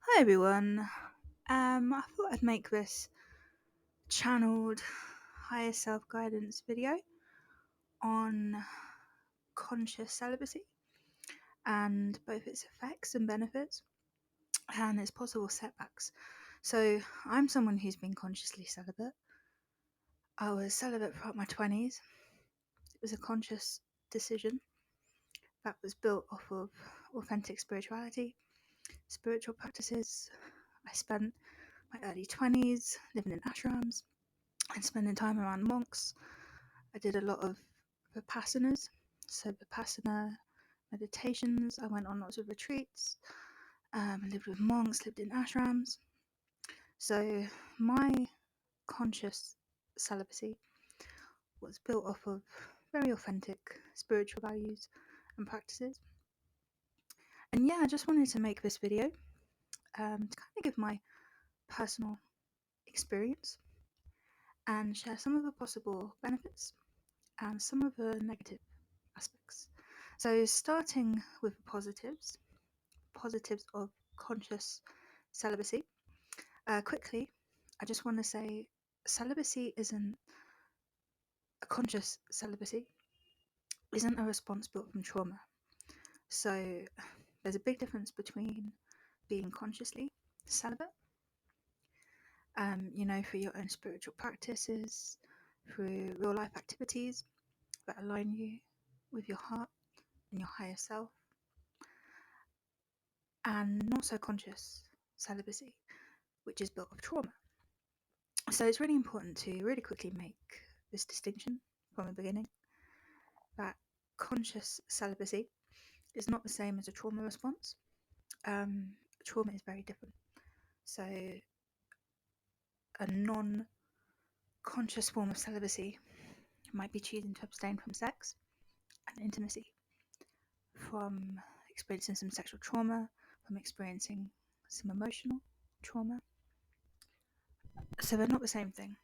Hi everyone. I thought I'd make this channeled higher self guidance video on conscious celibacy and both its effects and benefits and its possible setbacks. So, I'm someone who's been consciously celibate. I was celibate throughout my 20s. It was a conscious decision that was built off of authentic spirituality, spiritual practices. I spent my early 20s living in ashrams and spending time around monks. I did a lot of vipassanas, so vipassana meditations. I went on lots of retreats, lived with monks, lived in ashrams. So my conscious celibacy was built off of very authentic spiritual values and practices. And yeah, I just wanted to make this video to kind of give my personal experience and share some of the possible benefits and some of the negative aspects. So, starting with the positives of conscious celibacy. Quickly, I just want to say celibacy isn't a conscious celibacy, isn't a response built from trauma. So, there's a big difference between being consciously celibate, through your own spiritual practices, through real life activities that align you with your heart and your higher self, and not so conscious celibacy, which is built of trauma. So it's really important to really quickly make this distinction from the beginning that conscious celibacy is not the same as a trauma response. Trauma is very different. So a non conscious form of celibacy might be choosing to abstain from sex and intimacy, from experiencing some sexual trauma, from experiencing some emotional trauma. So they're not the same thing.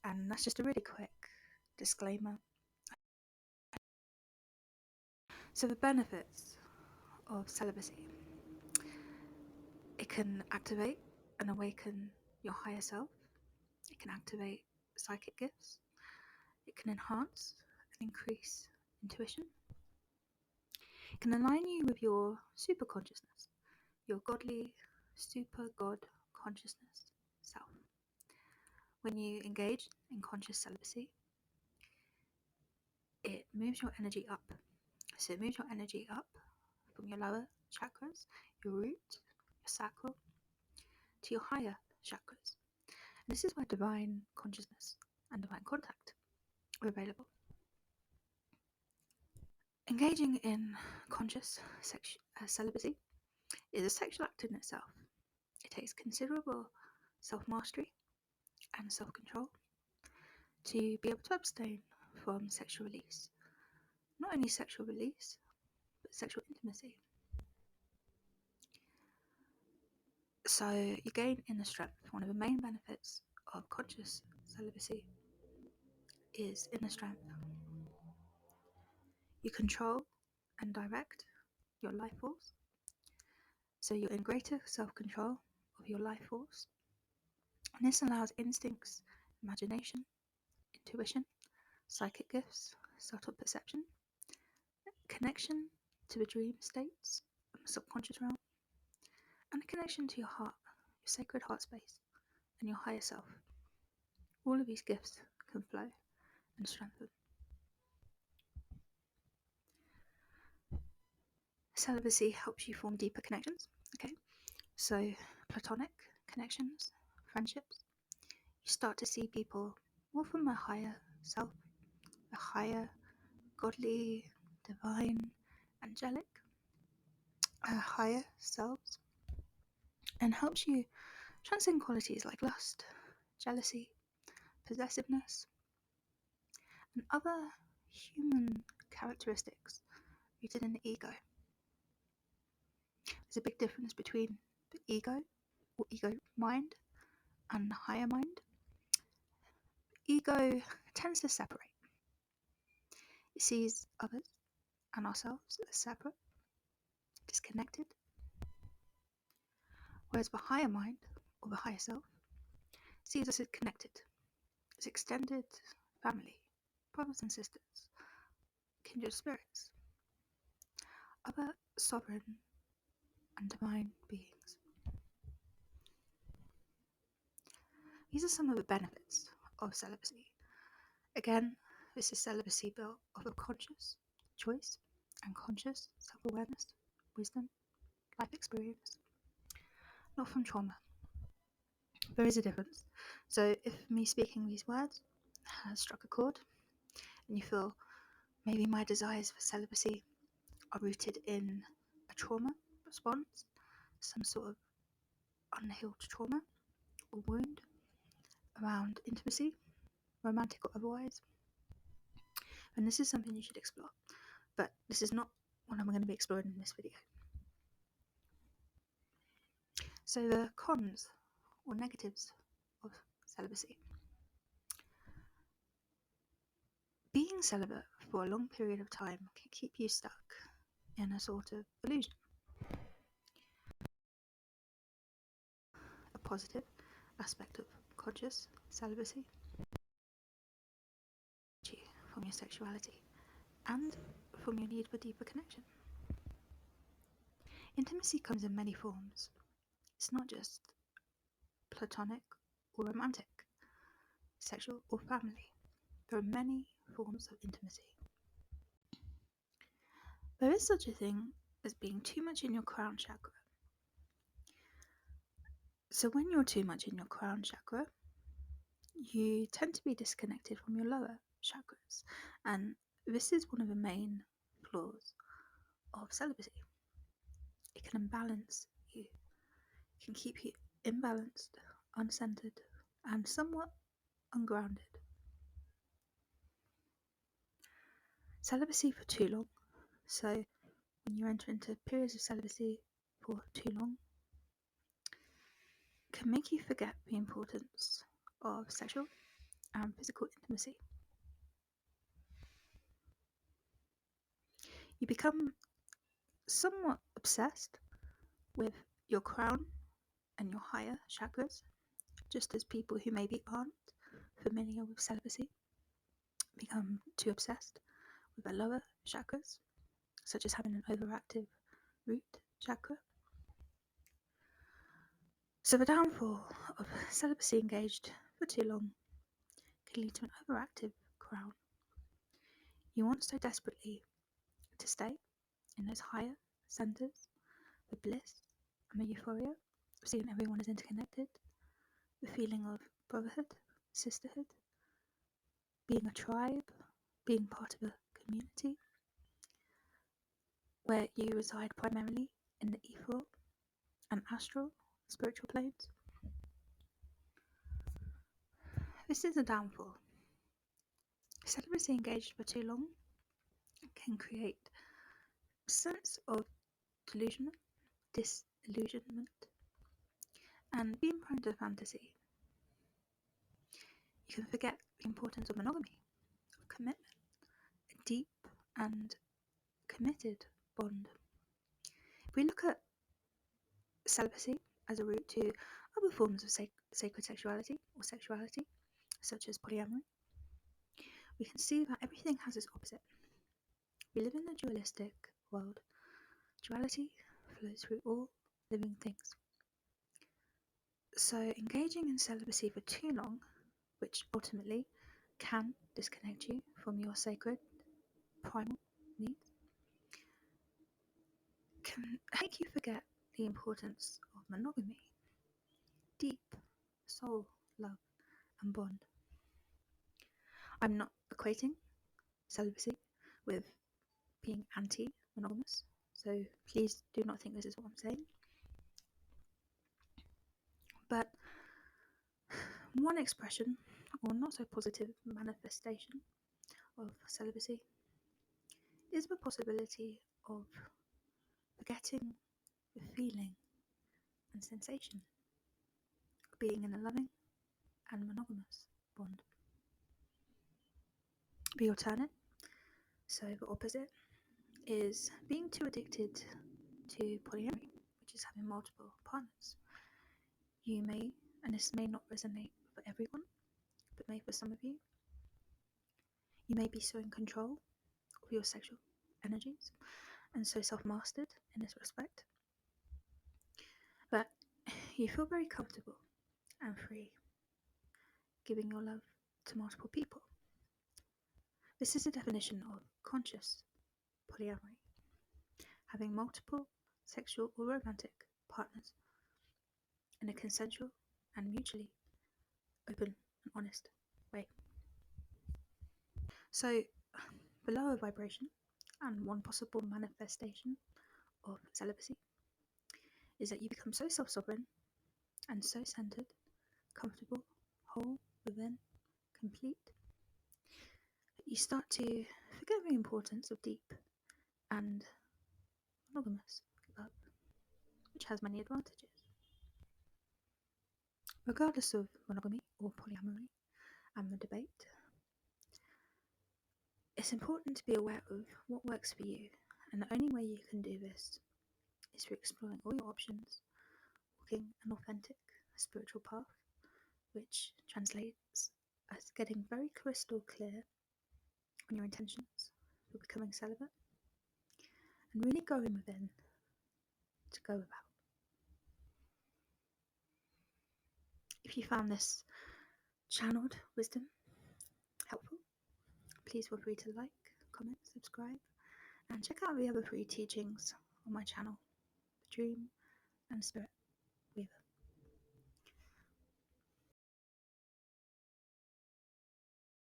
And that's just a really quick disclaimer. So the benefits of celibacy: it can activate and awaken your higher self, it can activate psychic gifts, it can enhance and increase intuition, it can align you with your super consciousness, your godly super god consciousness self. When you engage in conscious celibacy, it moves your energy up. So it moves your energy up from your lower chakras, your root, your sacral, to your higher chakras. And this is where divine consciousness and divine contact are available. Engaging in conscious celibacy is a sexual act in itself. It takes considerable self-mastery and self-control to be able to abstain from sexual release. Not only sexual release, but sexual intimacy. So you gain inner strength. One of the main benefits of conscious celibacy is inner strength. You control and direct your life force. So you're in greater self-control of your life force. And this allows instincts, imagination, intuition, psychic gifts, subtle perception, connection to the dream states and the subconscious realm, and a connection to your heart, your sacred heart space, and your higher self. All of these gifts can flow and strengthen. Celibacy helps you form deeper connections, okay? So, platonic connections, friendships. You start to see people more from a higher self, a higher, godly, divine, angelic, higher selves, and helps you transcend qualities like lust, jealousy, possessiveness, and other human characteristics rooted in the ego. There's a big difference between the ego or ego mind and the higher mind. Ego tends to separate. It sees others and ourselves as separate, disconnected, Whereas the higher mind, or the higher self, sees us as connected, as extended family, brothers and sisters, kindred spirits, other sovereign and divine beings. These are some of the benefits of celibacy. Again, this is celibacy built off of conscious choice and conscious self-awareness, wisdom, life experience, not from trauma. There is a difference. So if me speaking these words has struck a chord, and you feel maybe my desires for celibacy are rooted in a trauma response, some sort of unhealed trauma or wound around intimacy, romantic or otherwise, and this is something you should explore. But this is not what I'm going to be exploring in this video. So the cons or negatives of celibacy. Being celibate for a long period of time can keep you stuck in a sort of illusion. A positive aspect of conscious celibacy from your sexuality and from your need for deeper connection. Intimacy comes in many forms. It's not just platonic or romantic, sexual or family. There are many forms of intimacy. There is such a thing as being too much in your crown chakra. So when you're too much in your crown chakra, you tend to be disconnected from your lower chakras, and this is one of the main flaws of celibacy. It can imbalance you. It can keep you imbalanced, uncentered, and somewhat ungrounded. Celibacy for too long. So when you enter into periods of celibacy for too long, can make you forget the importance of sexual and physical intimacy. You become somewhat obsessed with your crown and your higher chakras, just as people who maybe aren't familiar with celibacy become too obsessed with their lower chakras, such as having an overactive root chakra. So the downfall of celibacy engaged for too long can lead to an overactive crown. You want so desperately to stay in those higher centers, the bliss and the euphoria of seeing everyone is interconnected, the feeling of brotherhood, sisterhood, being a tribe, being part of a community where you reside primarily in the ethereal and astral spiritual planes. This is a downfall. Celibacy engaged for too long can create a sense of disillusionment, and being prone to fantasy. You can forget the importance of monogamy, of commitment, a deep and committed bond. If we look at celibacy as a route to other forms of sacred sexuality or sexuality, such as polyamory, we can see that everything has its opposite. We live in a dualistic world. Duality flows through all living things. So engaging in celibacy for too long, which ultimately can disconnect you from your sacred primal needs, can make you forget the importance of monogamy, deep soul love and bond. I'm not equating celibacy with being anti-monogamous, so please do not think this is what I'm saying. But one expression, or not so positive manifestation, of celibacy is the possibility of forgetting the feeling and sensation of being in a loving and monogamous bond. The alternate, so the opposite, is being too addicted to polyamory, which is having multiple partners. You may, and this may not resonate for everyone, but may for some of you, you may be so in control of your sexual energies and so self-mastered in this respect that you feel very comfortable and free giving your love to multiple people. This is a definition of conscious polyamory, having multiple sexual or romantic partners in a consensual and mutually open and honest way. So, the lower vibration and one possible manifestation of celibacy is that you become so self-sovereign and so centered, comfortable, whole, within, complete, that you start to forget the importance of deep and monogamous love, which has many advantages. Regardless of monogamy or polyamory and the debate, it's important to be aware of what works for you, and the only way you can do this is through exploring all your options, walking an authentic spiritual path, which translates as getting very crystal clear on your intentions for becoming celibate, and really going within to go about. If you found this channeled wisdom helpful, please feel free to like, comment, subscribe, and check out the other free teachings on my channel, The Dream and Spirit.